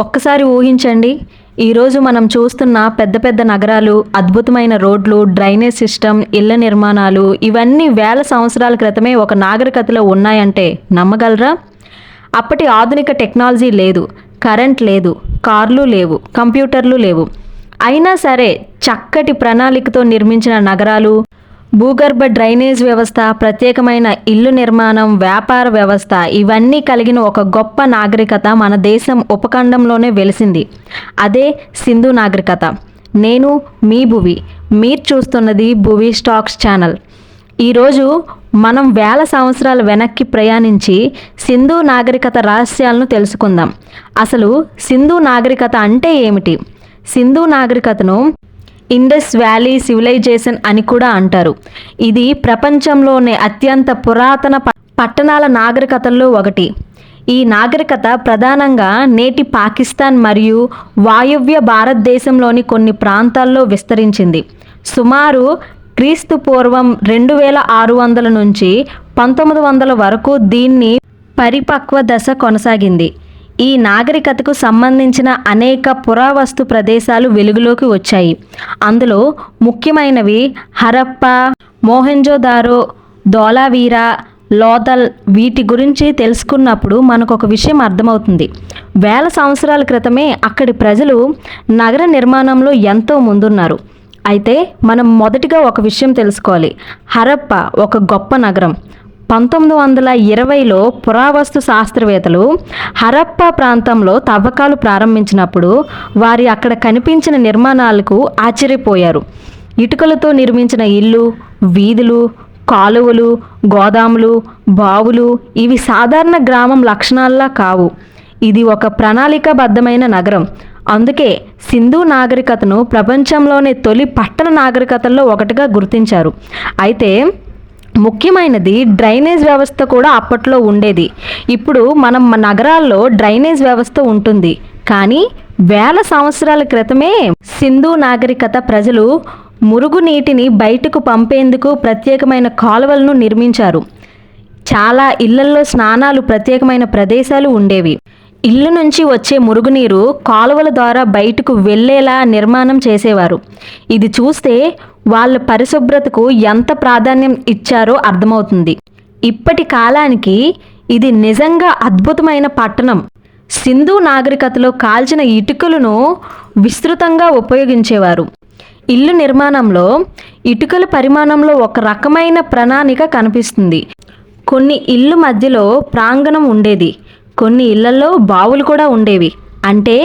ఒక్కసారి ఊహించండి. ఈరోజు మనం చూస్తున్న పెద్ద పెద్ద నగరాలు, అద్భుతమైన రోడ్లు, డ్రైనేజ్ సిస్టమ్, ఇళ్ల నిర్మాణాలు ఇవన్నీ వేల సంవత్సరాల క్రితమే ఒక నాగరికతలో ఉన్నాయంటే నమ్మగలరా? అప్పటి ఆధునిక టెక్నాలజీ లేదు, కరెంట్ లేదు, కార్లు లేవు, కంప్యూటర్లు లేవు. అయినా సరే చక్కటి ప్రణాళికతో నిర్మించిన నగరాలు, భూగర్భ డ్రైనేజ్ వ్యవస్థ, ప్రత్యేకమైన ఇల్లు నిర్మాణం, వ్యాపార వ్యవస్థ ఇవన్నీ కలిగిన ఒక గొప్ప నాగరికత మన దేశం ఉపఖండంలోనే వెలిసింది. అదే సింధు నాగరికత. నేను మీ భువి. మీరు చూస్తున్నది భువి స్టాక్స్ ఛానల్. ఈరోజు మనం వేల సంవత్సరాల వెనక్కి ప్రయాణించి సింధు నాగరికత రహస్యాలను తెలుసుకుందాం. అసలు సింధు నాగరికత అంటే ఏమిటి? సింధు నాగరికతను ఇండస్ వ్యాలీ సివిలైజేషన్ అని కూడా అంటారు. ఇది ప్రపంచంలోనే అత్యంత పురాతన పట్టణాల నాగరికతల్లో ఒకటి. ఈ నాగరికత ప్రధానంగా నేటి పాకిస్తాన్ మరియు వాయువ్య భారతదేశంలోని కొన్ని ప్రాంతాల్లో విస్తరించింది. సుమారు క్రీస్తు పూర్వం 2600 నుంచి 1900 వరకు దీన్ని పరిపక్వ దశ కొనసాగింది. ఈ నాగరికతకు సంబంధించిన అనేక పురావస్తు ప్రదేశాలు వెలుగులోకి వచ్చాయి. అందులో ముఖ్యమైనవి హరప్పా, మోహెంజోదారో, ధోలావీరా, లోథల్. వీటి గురించి తెలుసుకున్నప్పుడు మనకు ఒక విషయం అర్థమవుతుంది. వేల సంవత్సరాల క్రితమే అక్కడి ప్రజలు నగర నిర్మాణంలో ఎంతో ముందున్నారు. అయితే మనం మొదటిగా ఒక విషయం తెలుసుకోవాలి. హరప్పా ఒక గొప్ప నగరం. 1920లో పురావస్తు శాస్త్రవేత్తలు హరప్పా ప్రాంతంలో తవ్వకాలు ప్రారంభించినప్పుడు వారి అక్కడ కనిపించిన నిర్మాణాలకు ఆశ్చర్యపోయారు. ఇటుకలతో నిర్మించిన ఇల్లు, వీధులు, కాలువలు, గోదాములు, బావులు ఇవి సాధారణ గ్రామం లక్షణాల్లా కావు. ఇది ఒక ప్రణాళికాబద్ధమైన నగరం. అందుకే సింధు నాగరికతను ప్రపంచంలోనే తొలి పట్టణ నాగరికతల్లో ఒకటిగా గుర్తించారు. అయితే ముఖ్యమైనది డ్రైనేజ్ వ్యవస్థ కూడా అప్పట్లో ఉండేది. ఇప్పుడు మనం నగరాల్లో డ్రైనేజ్ వ్యవస్థ ఉంటుంది, కానీ వేల సంవత్సరాల క్రితమే సింధు నాగరికత ప్రజలు మురుగునీటిని బయటకు పంపేందుకు ప్రత్యేకమైన కాలువలను నిర్మించారు. చాలా ఇళ్లల్లో స్నానాలు ప్రత్యేకమైన ప్రదేశాలు ఉండేవి. ఇల్లు నుంచి వచ్చే మురుగునీరు కాలువల ద్వారా బయటకు వెళ్ళేలా నిర్మాణం చేసేవారు. ఇది చూస్తే వాళ్ళ పరిశుభ్రతకు ఎంత ప్రాధాన్యం ఇచ్చారో అర్థమవుతుంది. ఇప్పటి కాలానికి ఇది నిజంగా అద్భుతమైన పట్టణం. సింధు నాగరికతలో కాల్చిన ఇటుకలను విస్తృతంగా ఉపయోగించేవారు. ఇల్లు నిర్మాణంలో ఇటుకల పరిమాణంలో ఒక రకమైన ప్రణాళిక కనిపిస్తుంది. కొన్ని ఇల్లు మధ్యలో ప్రాంగణం ఉండేది. కొన్ని ఇళ్లలో బావులు కూడా ఉండేవి. అంటే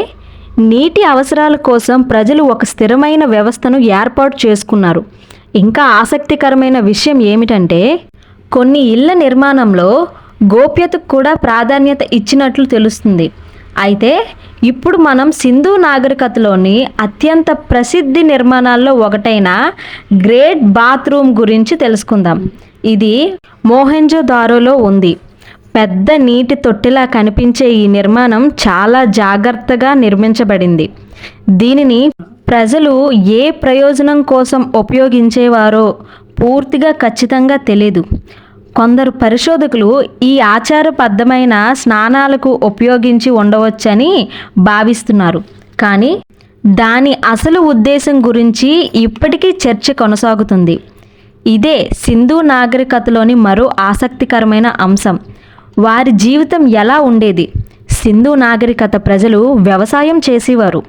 నీటి అవసరాల కోసం ప్రజలు ఒక స్థిరమైన వ్యవస్థను ఏర్పాటు చేసుకున్నారు. ఇంకా ఆసక్తికరమైన విషయం ఏమిటంటే కొన్ని ఇళ్ల నిర్మాణంలో గోప్యతకు కూడా ప్రాధాన్యత ఇచ్చినట్లు తెలుస్తుంది. అయితే ఇప్పుడు మనం సింధు నాగరికతలోని అత్యంత ప్రసిద్ధి నిర్మాణాల్లో ఒకటైన గ్రేట్ బాత్రూమ్ గురించి తెలుసుకుందాం. ఇది మోహెంజోదారోలో ఉంది. పెద్ద నీటి తొట్టిలా కనిపించే ఈ నిర్మాణం చాలా జాగ్రత్తగా నిర్మించబడింది. దీనిని ప్రజలు ఏ ప్రయోజనం కోసం ఉపయోగించేవారో పూర్తిగా ఖచ్చితంగా తెలియదు. కొందరు పరిశోధకులు ఈ ఆచారబద్ధమైన స్నానాలకు ఉపయోగించి ఉండవచ్చని భావిస్తున్నారు. కానీ దాని అసలు ఉద్దేశం గురించి ఇప్పటికీ చర్చ కొనసాగుతుంది. ఇదే సింధు నాగరికతలోని మరో ఆసక్తికరమైన అంశం. వారి జీవితం ఎలా ఉండేది? సింధు నాగరికత ప్రజలు వ్యవసాయం చేసేవారు.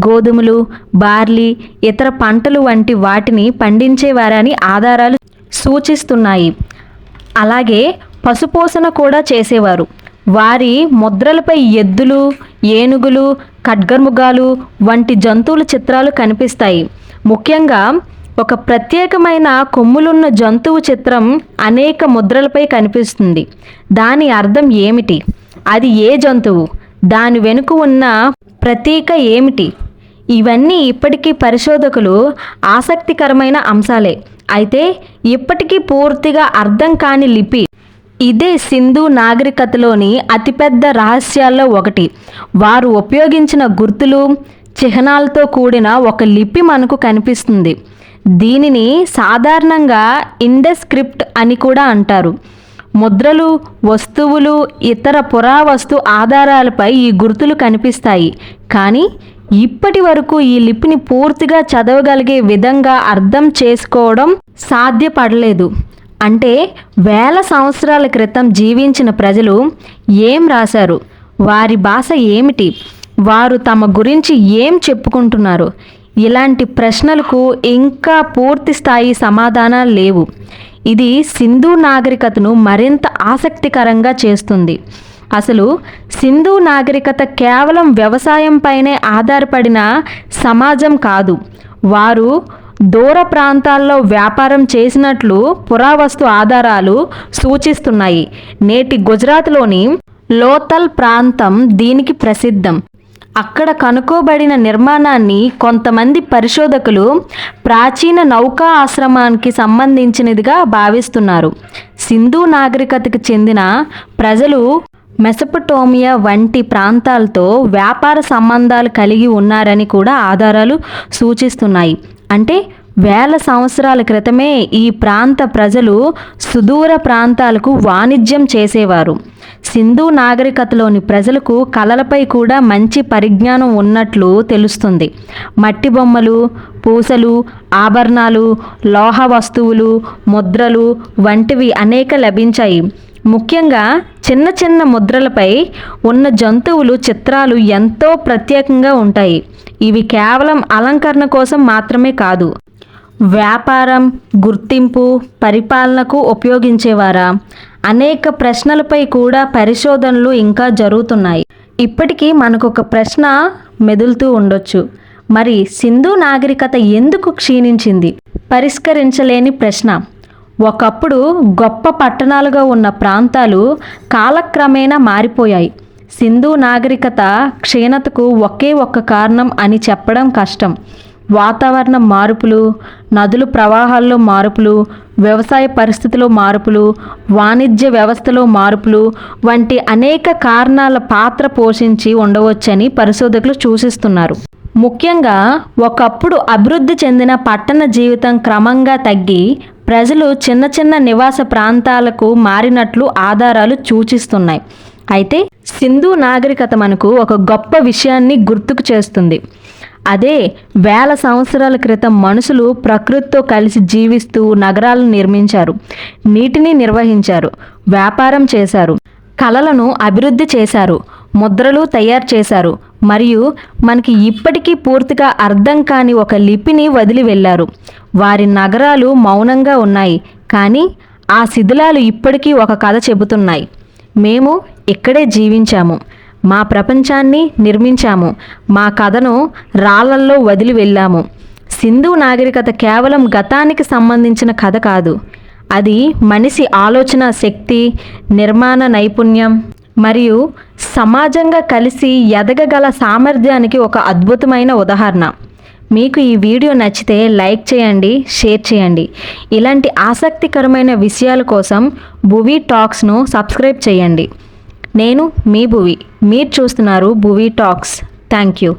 గోధుమలు, బార్లీ, ఇతర పంటలు వంటి వాటిని పండించేవారని ఆధారాలు సూచిస్తున్నాయి. అలాగే పశుపోషణ కూడా చేసేవారు. వారి ముద్రలపై ఎద్దులు, ఏనుగులు, ఖడ్గమృగాలు వంటి జంతువుల చిత్రాలు కనిపిస్తాయి. ముఖ్యంగా ఒక ప్రత్యేకమైన కొమ్ములున్న జంతువు చిత్రం అనేక ముద్రలపై కనిపిస్తుంది. దాని అర్థం ఏమిటి? అది ఏ జంతువు? దాని వెనుక ఉన్న ప్రతీక ఏమిటి? ఇవన్నీ ఇప్పటికీ పరిశోధకులు ఆసక్తికరమైన అంశాలే. అయితే ఇప్పటికీ పూర్తిగా అర్థం కాని లిపి. ఇదే సింధు నాగరికతలోని అతిపెద్ద రహస్యాల్లో ఒకటి. వారు ఉపయోగించిన గుర్తులు, చిహ్నాలతో కూడిన ఒక లిపి మనకు కనిపిస్తుంది. దీనిని సాధారణంగా ఇండస్ స్క్రిప్ట్ అని కూడా అంటారు. ముద్రలు, వస్తువులు, ఇతర పురావస్తు ఆధారాలపై ఈ గుర్తులు కనిపిస్తాయి. కానీ ఇప్పటి వరకు ఈ లిపిని పూర్తిగా చదవగలిగే విధంగా అర్థం చేసుకోవడం సాధ్యపడలేదు. అంటే వేల సంవత్సరాల క్రితం జీవించిన ప్రజలు ఏం రాశారు, వారి భాష ఏమిటి, వారు తమ గురించి ఏం చెప్పుకుంటున్నారు, ఇలాంటి ప్రశ్నలకు ఇంకా పూర్తి స్థాయి సమాధానాలు లేవు. ఇది సింధు నాగరికతను మరింత ఆసక్తికరంగా చేస్తుంది. అసలు సింధు నాగరికత కేవలం వ్యవసాయంపైనే ఆధారపడిన సమాజం కాదు. వారు దూర ప్రాంతాల్లో వ్యాపారం చేసినట్లు పురావస్తు ఆధారాలు సూచిస్తున్నాయి. నేటి గుజరాత్లోని లోథల్ ప్రాంతం దీనికి ప్రసిద్ధం. అక్కడ కనుకోబడిన నిర్మాణాన్ని కొంతమంది పరిశోధకులు ప్రాచీన నౌకా ఆశ్రమానికి సంబంధించినదిగా భావిస్తున్నారు. సింధు నాగరికతకు చెందిన ప్రజలు మెసొపొటేమియా వంటి ప్రాంతాలతో వ్యాపార సంబంధాలు కలిగి ఉన్నారని కూడా ఆధారాలు సూచిస్తున్నాయి. అంటే వేల సంవత్సరాల క్రితమే ఈ ప్రాంత ప్రజలు సుదూర ప్రాంతాలకు వాణిజ్యం చేసేవారు. సింధు నాగరికతలోని ప్రజలకు కళలపై కూడా మంచి పరిజ్ఞానం ఉన్నట్లు తెలుస్తుంది. మట్టి బొమ్మలు, పూసలు, ఆభరణాలు, లోహ వస్తువులు, ముద్రలు వంటివి అనేక లభించాయి. ముఖ్యంగా చిన్న చిన్న ముద్రలపై ఉన్న జంతువులు చిత్రాలు ఎంతో ప్రత్యేకంగా ఉంటాయి. ఇవి కేవలం అలంకరణ కోసం మాత్రమే కాదు, వ్యాపారం, గుర్తింపు, పరిపాలనకు ఉపయోగించేవారా? అనేక ప్రశ్నలపై కూడా పరిశోధనలు ఇంకా జరుగుతున్నాయి. ఇప్పటికీ మనకు ఒక ప్రశ్న మెదులుతూ ఉండొచ్చు. మరి సింధు నాగరికత ఎందుకు క్షీణించింది? పరిష్కరించలేని ప్రశ్న. ఒకప్పుడు గొప్ప పట్టణాలుగా ఉన్న ప్రాంతాలు కాలక్రమేణా మారిపోయాయి. సింధు నాగరికత క్షీణతకు ఒకే ఒక్క కారణం అని చెప్పడం కష్టం. వాతావరణ మార్పులు, నదుల ప్రవాహాల్లో మార్పులు, వ్యవసాయ పరిస్థితుల్లో మార్పులు, వాణిజ్య వ్యవస్థలో మార్పులు వంటి అనేక కారణాల పాత్ర పోషించి ఉండవచ్చని పరిశోధకులు సూచిస్తున్నారు. ముఖ్యంగా ఒకప్పుడు అభివృద్ధి చెందిన పట్టణ జీవితం క్రమంగా తగ్గి ప్రజలు చిన్న చిన్న నివాస ప్రాంతాలకు మారినట్లు ఆధారాలు సూచిస్తున్నాయి. అయితే సింధు నాగరికత మనకు ఒక గొప్ప విషయాన్ని గుర్తుకు చేస్తుంది. అదే వేల సంవత్సరాల క్రితం మనుషులు ప్రకృతితో కలిసి జీవిస్తూ నగరాలను నిర్మించారు, నీటిని నిర్వహించారు, వ్యాపారం చేశారు, కళలను అభివృద్ధి చేశారు, ముద్రలు తయారు చేశారు, మరియు మనకి ఇప్పటికీ పూర్తిగా అర్థం కాని ఒక లిపిని వదిలి వెళ్ళారు. వారి నగరాలు మౌనంగా ఉన్నాయి, కానీ ఆ శిథిలాలు ఇప్పటికీ ఒక కథ చెబుతున్నాయి. మేము ఇక్కడే జీవించాము, మా ప్రపంచాన్ని నిర్మించాము, మా కథను రాళ్లల్లో వదిలి వెళ్ళాము. సింధు నాగరికత కేవలం గతానికి సంబంధించిన కథ కాదు, అది మనిషి ఆలోచన శక్తి, నిర్మాణ నైపుణ్యం మరియు సమాజంగా కలిసి ఎదగగల సామర్థ్యానికి ఒక అద్భుతమైన ఉదాహరణ. మీకు ఈ వీడియో నచ్చితే లైక్ చేయండి, షేర్ చేయండి. ఇలాంటి ఆసక్తికరమైన విషయాల కోసం భువి టాక్స్ను సబ్స్క్రైబ్ చేయండి. నేను మీ భువి, మీరు చూస్తున్నారు భువి టాక్స్. Thank you.